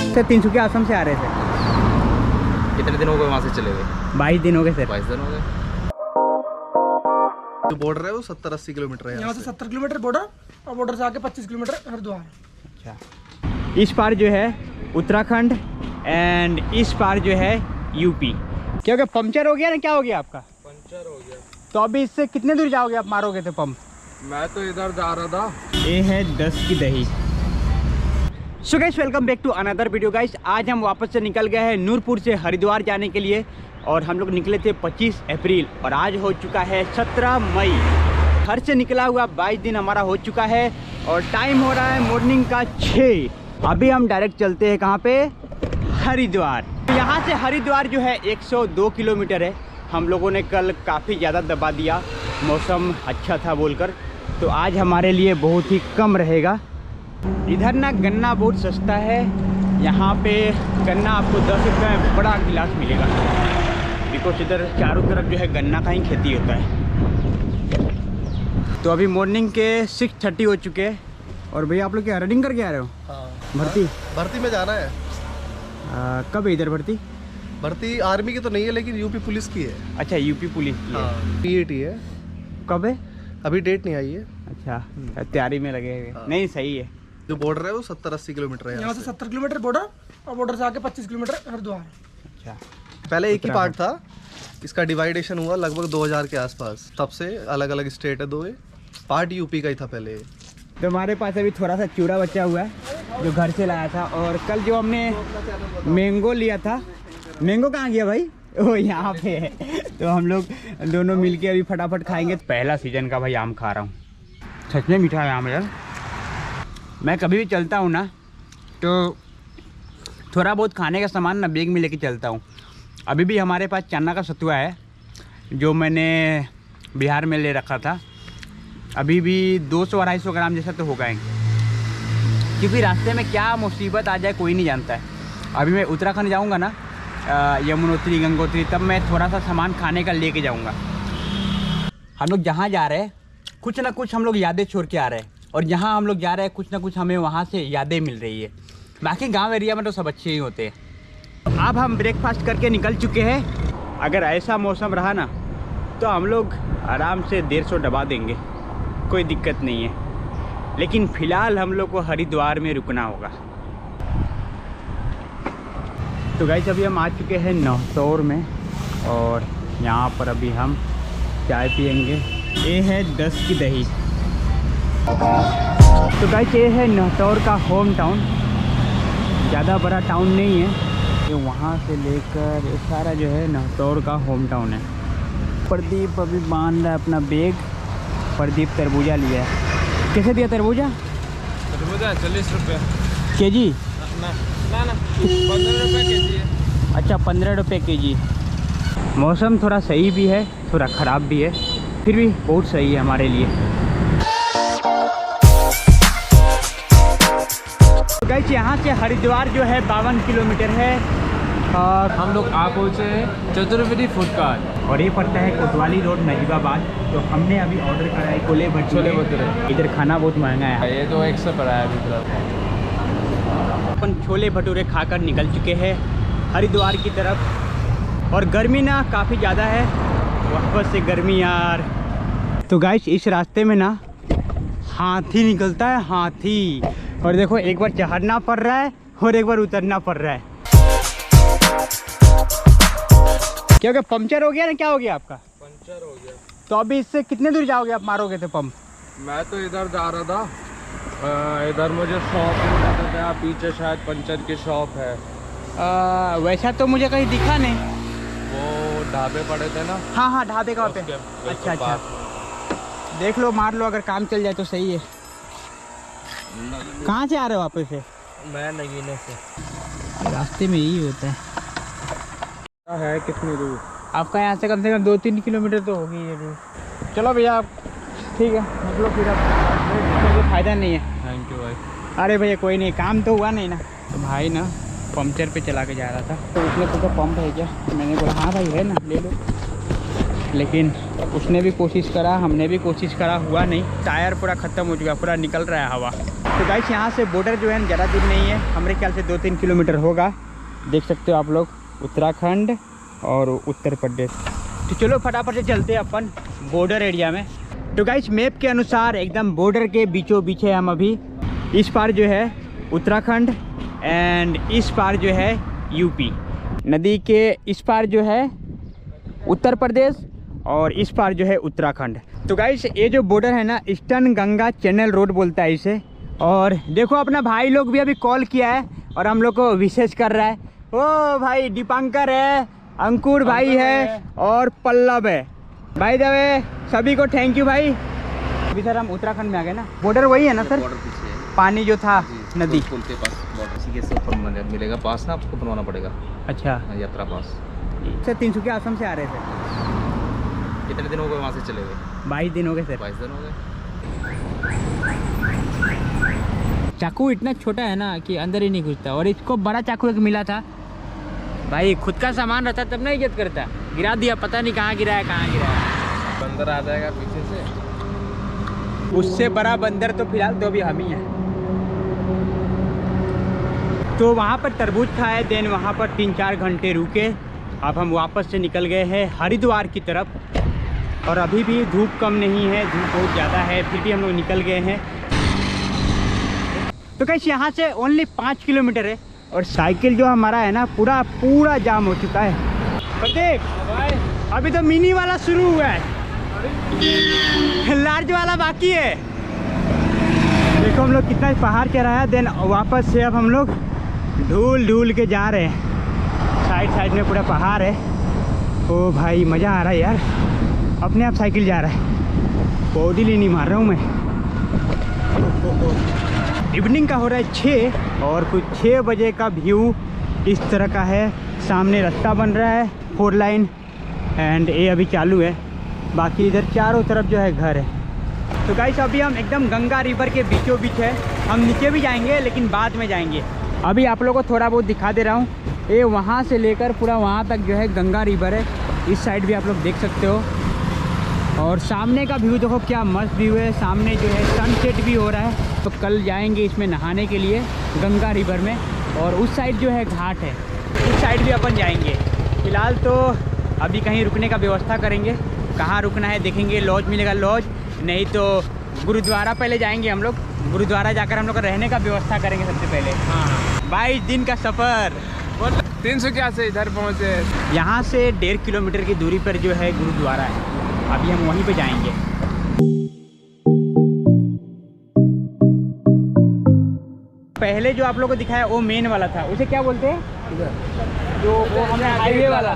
Sir Tinsukia Assam से आ रहे थे। कितने दिन हो गए वहाँ से चले हुए? 22 दिन हो गए सर। 22 दिन हो गए। जो बॉर्डर है वो 70-80 किलोमीटर है। यहाँ से 70 किलोमीटर बॉर्डर और बॉर्डर से आके 25 किलोमीटर हरिद्वार। अच्छा, इस पार जो है उत्तराखंड एंड इस पार जो है यूपी। क्या हो गया, पंचर हो गया ना? क्या हो गया आपका? पंचर हो गया। तो अभी इससे कितने दूर जाओगे आप, मारोगे तो पंप? मैं तो इधर जा रहा था। ये है 10 की दही। So guys, welcome back to another video guys. आज हम वापस से निकल गए हैं नूरपुर से हरिद्वार जाने के लिए और हम लोग निकले थे 25 अप्रैल और आज हो चुका है 17 मई। घर से निकला हुआ 22 दिन हमारा हो चुका है और टाइम हो रहा है मॉर्निंग का 6। अभी हम डायरेक्ट चलते हैं कहाँ पे? हरिद्वार। यहाँ से हरिद्वार जो है 102 किलोमीटर है। हम लोगों ने कल काफ़ी ज़्यादा दबा दिया, मौसम अच्छा था बोलकर, तो आज हमारे लिए बहुत ही कम रहेगा। इधर ना गन्ना बहुत सस्ता है, यहाँ पे गन्ना आपको 10 रुपये में बड़ा गिलास मिलेगा, बिकॉज इधर चारों तरफ जो है गन्ना का ही खेती होता है। तो अभी मॉर्निंग के 6:30 हो चुके हैं और भैया आप लोग क्या रनिंग करके आ रहे हो? हाँ। भर्ती में जाना है। कब है इधर भर्ती? भर्ती आर्मी की तो नहीं है लेकिन यूपी पुलिस की है। अच्छा, यूपी पुलिस की है। PAT है। कब है? अभी डेट नहीं आई है। अच्छा, तैयारी में लगे हुए। नहीं, सही है। जो बॉर्डर है वो 70-80 किलोमीटर है। यहाँ से 70 किलोमीटर बॉर्डर और बॉर्डर से आके 25 किलोमीटर हरिद्वार। अच्छा, पहले एक ही पार्ट था, इसका डिवाइडेशन हुआ लगभग 2000 के आसपास, तब से अलग अलग स्टेट है। दो पार्ट यूपी का ही था पहले। तो हमारे पास अभी थोड़ा सा चूड़ा बचा हुआ है जो घर से लाया था, और कल जो हमने मैंगो लिया था, मैंगो कहाँ गया भाई? वो यहाँ पे है। तो हम लोग दोनों मिलके अभी फटाफट खाएंगे। पहला सीजन का भाई आम खा रहा हूँ, सच में मीठा है आम यार। मैं कभी भी चलता हूँ ना तो थोड़ा बहुत खाने का सामान ना बैग में लेके चलता हूँ। अभी भी हमारे पास चना का सतुआ है जो मैंने बिहार में ले रखा था। अभी भी 200-250 ग्राम जैसा तो होगा, क्योंकि रास्ते में क्या मुसीबत आ जाए कोई नहीं जानता है। अभी मैं उत्तराखंड जाऊँगा ना, यमुनोत्री गंगोत्री, तब मैं थोड़ा सा सामान खाने का लेके जाऊँगा। हम लोग जहाँ जा रहे हैं कुछ ना कुछ हम लोग यादें छोड़ के आ रहे हैं, और जहाँ हम लोग जा रहे हैं कुछ ना कुछ हमें वहाँ से यादें मिल रही है। बाकी गांव एरिया में तो सब अच्छे ही होते हैं। अब हम ब्रेकफास्ट करके निकल चुके हैं। अगर ऐसा मौसम रहा ना तो हम लोग आराम से 150 दबा देंगे, कोई दिक्कत नहीं है। लेकिन फ़िलहाल हम लोग को हरिद्वार में रुकना होगा। तो गाइस, अभी हम आ चुके हैं नहतौर में और यहाँ पर अभी हम चाय पियेंगे। ये है 10 की दही। तो गाइस, ये है नहतौर का होम टाउन। ज़्यादा बड़ा टाउन नहीं है ये, वहाँ से लेकर ये सारा जो है नहतौर का होम टाउन है। प्रदीप अभी बांध रहा है अपना बैग। प्रदीप तरबूजा लिया है। कैसे दिया तरबूजा? 40 रुपये केजी? ना 15 रुपये केजी है। अच्छा, 15 रुपये केजी। मौसम थोड़ा सही भी है, थोड़ा ख़राब भी है, फिर भी बहुत सही है हमारे लिए। तो गाइस, यहाँ से हरिद्वार जो है 52 किलोमीटर है और हम लोग आ पहुँचे चतुर्वेदी फूड कार्ट, और ये पड़ता है कोतवाली रोड, नजीबाबाद। तो हमने अभी ऑर्डर करा है छोले भटूरे। इधर खाना बहुत महंगा है, ये तो 100 पड़ा है अभी फिलहाल। अपन छोले भटूरे खाकर निकल चुके हैं हरिद्वार की तरफ। और गर्मी ना काफ़ी ज़्यादा है, वापस से गर्मी यार। तो गाइस, इस रास्ते में ना हाथी निकलता है, हाथी। और देखो, एक बार चढ़ना पड़ रहा है और एक बार उतरना पड़ रहा है। क्या हो गया, पंचर हो गया ना? क्या हो गया आपका? पंचर हो गया। तो अभी इससे कितने दूर जाओगे आप, मारोगे तो पंप? मैं तो इधर जा रहा था, इधर मुझे शॉप मिला था, पीछे शायद पंचर की शॉप है। वैसा तो मुझे कहीं दिखा नहीं। वो ढाबे पड़े थे ना। हाँ, ढाबे का पे। अच्छा, देख लो, मार लो, अगर काम चल जाए तो सही है। कहाँ से आ रहे हो वापस से? मैं नगीने से। रास्ते में यही होता है कितनी दूर? आपका यहाँ से कम 2-3 किलोमीटर तो होगी ये दूर। चलो भैया, आप ठीक है, मतलब फिर अब फ़ायदा नहीं है। थैंक यू भाई। अरे भैया कोई नहीं, काम तो हुआ नहीं ना। तो भाई ना पंचर पे चला के जा रहा था, तो उसने पूछा पंप है क्या? मैंने बोला हाँ भाई है ना, ले लो। लेकिन उसने भी कोशिश करा, हमने भी कोशिश करा, हुआ नहीं। टायर पूरा ख़त्म हो चुका, पूरा निकल रहा है हवा। तो गाइस यहाँ से बॉर्डर जो है ज़्यादा दूर नहीं है, हमारे ख्याल से 2-3 किलोमीटर होगा। देख सकते हो आप लोग, उत्तराखंड और उत्तर प्रदेश। तो चलो फटाफट से चलते हैं अपन बॉर्डर एरिया में। तो गाइस मैप के अनुसार एकदम बॉर्डर के बीचों बीच है हम अभी। इस पार जो है उत्तराखंड एंड इस पार जो है यूपी। नदी के इस पार जो है उत्तर प्रदेश और इस पार जो है उत्तराखंड। तो गाइस ये जो बॉर्डर है ना, ईस्टर्न गंगा चैनल रोड बोलता है इसे। और देखो अपना भाई लोग भी अभी कॉल किया है और हम लोग को विशेष कर रहा है। ओ भाई दीपांकर है, अंकुर भाई है और पल्लव है। भाई दवे सभी को थैंक यू भाई। अभी सर हम उत्तराखंड में आ गए ना, बॉर्डर वही है ना सर? बॉर्डर पीछे है, पानी जो था नदी पुल के पास बॉर्डर, इसी के ऊपर मिलेगा पास ना, आपको बनवाना पड़ेगा। अच्छा, यात्रा पास। सर 300 आसम से आ रहे थे। कितने दिन हो गए वहाँ से चले हुए? 22 दिन हो गए सर। 22 दिन हो गए। चाकू इतना छोटा है ना कि अंदर ही नहीं घुसता, और इसको बड़ा चाकू एक मिला था। भाई खुद का सामान रहता तब ना इज्जत करता, गिरा दिया, पता नहीं कहाँ गिरा है कहाँ गिरा है। बंदर आ जाएगा पीछे से। उससे बड़ा बंदर तो फिलहाल तो अभी हम ही हैं। तो वहाँ पर तरबूज खाए, देन वहाँ पर 3-4 घंटे रुके। अब हम वापस से निकल गए हैं हरिद्वार की तरफ, और अभी भी धूप कम नहीं है, धूप बहुत ज़्यादा है, फिर भी हम लोग निकल गए हैं। तो कैसे यहाँ से ओनली 5 किलोमीटर है, और साइकिल जो हमारा है ना पूरा जाम हो चुका है। प्रतीक अभी तो मिनी वाला शुरू हुआ है, लार्ज वाला बाकी है। देखो हम लोग कितना पहाड़ चढ़ाया, देन वापस से अब हम लोग ढूल के जा रहे हैं। साइड में पूरा पहाड़ है। ओ भाई मज़ा आ रहा है यार, अपने आप साइकिल जा रहा है, पौड़ी नहीं मार रहा हूँ मैं। इवनिंग का हो रहा है 6, और कुछ 6 बजे का व्यू इस तरह का है। सामने रास्ता बन रहा है 4 लाइन, एंड ये अभी चालू है। बाकी इधर चारों तरफ जो है घर है। तो गाइस अभी हम एकदम गंगा रिवर के बीचों बीच है। हम नीचे भी जाएंगे लेकिन बाद में जाएंगे। अभी आप लोगों को थोड़ा बहुत दिखा दे रहा हूँ। ये वहाँ से लेकर पूरा वहाँ तक जो है गंगा रिवर है। इस साइड भी आप लोग देख सकते हो, और सामने का व्यू देखो क्या मस्त व्यू है। सामने जो है सनसेट भी हो रहा है। तो कल जाएंगे इसमें नहाने के लिए गंगा रिवर में, और उस साइड जो है घाट है, उस साइड भी अपन जाएंगे। फिलहाल तो अभी कहीं रुकने का व्यवस्था करेंगे, कहाँ रुकना है देखेंगे। लॉज मिलेगा लॉज, नहीं तो गुरुद्वारा पहले जाएंगे हम लोग। गुरुद्वारा जाकर हम लोग रहने का व्यवस्था करेंगे सबसे पहले। हाँ 22 दिन का सफ़र। 300 से इधर पहुँचे। यहाँ से 1.5 किलोमीटर की दूरी पर जो है गुरुद्वारा है, अभी हम वहीं पे जाएंगे। पहले जो आप लोगों को दिखाया वो मेन वाला था, उसे क्या बोलते हैं? जो वो हमें हाईवे वाला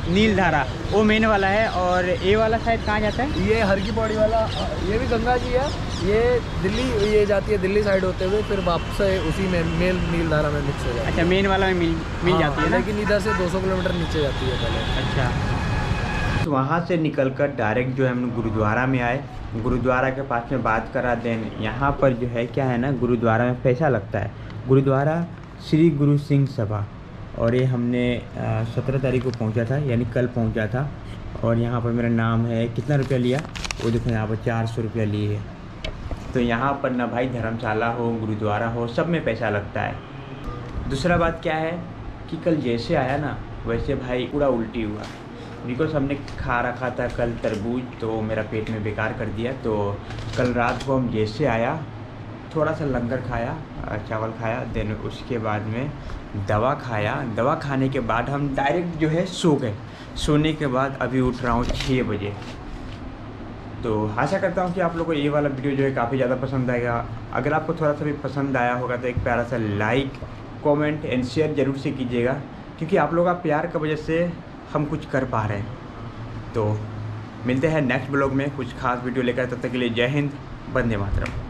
नीलधारा वो मेन वाला है। और ये वाला शायद कहाँ जाता है? ये हर की पौड़ी वाला, ये भी गंगा जी है। ये दिल्ली, ये जाती है दिल्ली साइड होते हुए, फिर वापस उसी में मेल नीलधारा में मिक्स हो जाती है। अच्छा मेन वाला में मिल जाती है ना? लेकिन इधर से 200 किलोमीटर नीचे जाती है पहले। अच्छा, तो वहाँ से निकलकर डायरेक्ट जो है हम गुरुद्वारा में आए। गुरुद्वारा के पास में बात करा, देन यहाँ पर जो है क्या है ना, गुरुद्वारा में पैसा लगता है। गुरुद्वारा श्री गुरु सिंह सभा, और ये हमने 17 तारीख को पहुँचा था, यानी कल पहुँचा था। और यहाँ पर मेरा नाम है, कितना रुपया लिया वो देखो, यहाँ पर 400 रुपया लिए है। तो यहाँ पर ना भाई धर्मशाला हो, गुरुद्वारा हो, सब में पैसा लगता है। दूसरा बात क्या है कि कल जैसे आया ना वैसे भाई पूरा उल्टी हुआ, बिकॉज हमने खा रखा था कल तरबूज, तो मेरा पेट में बेकार कर दिया। तो कल रात को हम जैसे आया, थोड़ा सा लंगर खाया, चावल खाया, देन उसके बाद में दवा खाया। दवा खाने के बाद हम डायरेक्ट जो है सो गए। सोने के बाद अभी उठ रहा हूँ 6 बजे। तो आशा करता हूँ कि आप लोगों को ये वाला वीडियो जो है काफ़ी ज़्यादा पसंद आएगा। अगर आपको थोड़ा सा भी पसंद आया होगा तो एक प्यारा सा लाइक, कमेंट एंड शेयर ज़रूर से कीजिएगा, क्योंकि आप लोगों का प्यार की वजह से हम कुछ कर पा रहे हैं। तो मिलते हैं नेक्स्ट ब्लॉग में कुछ खास वीडियो लेकर, तब तक के लिए जय हिंद, वंदे मातरम।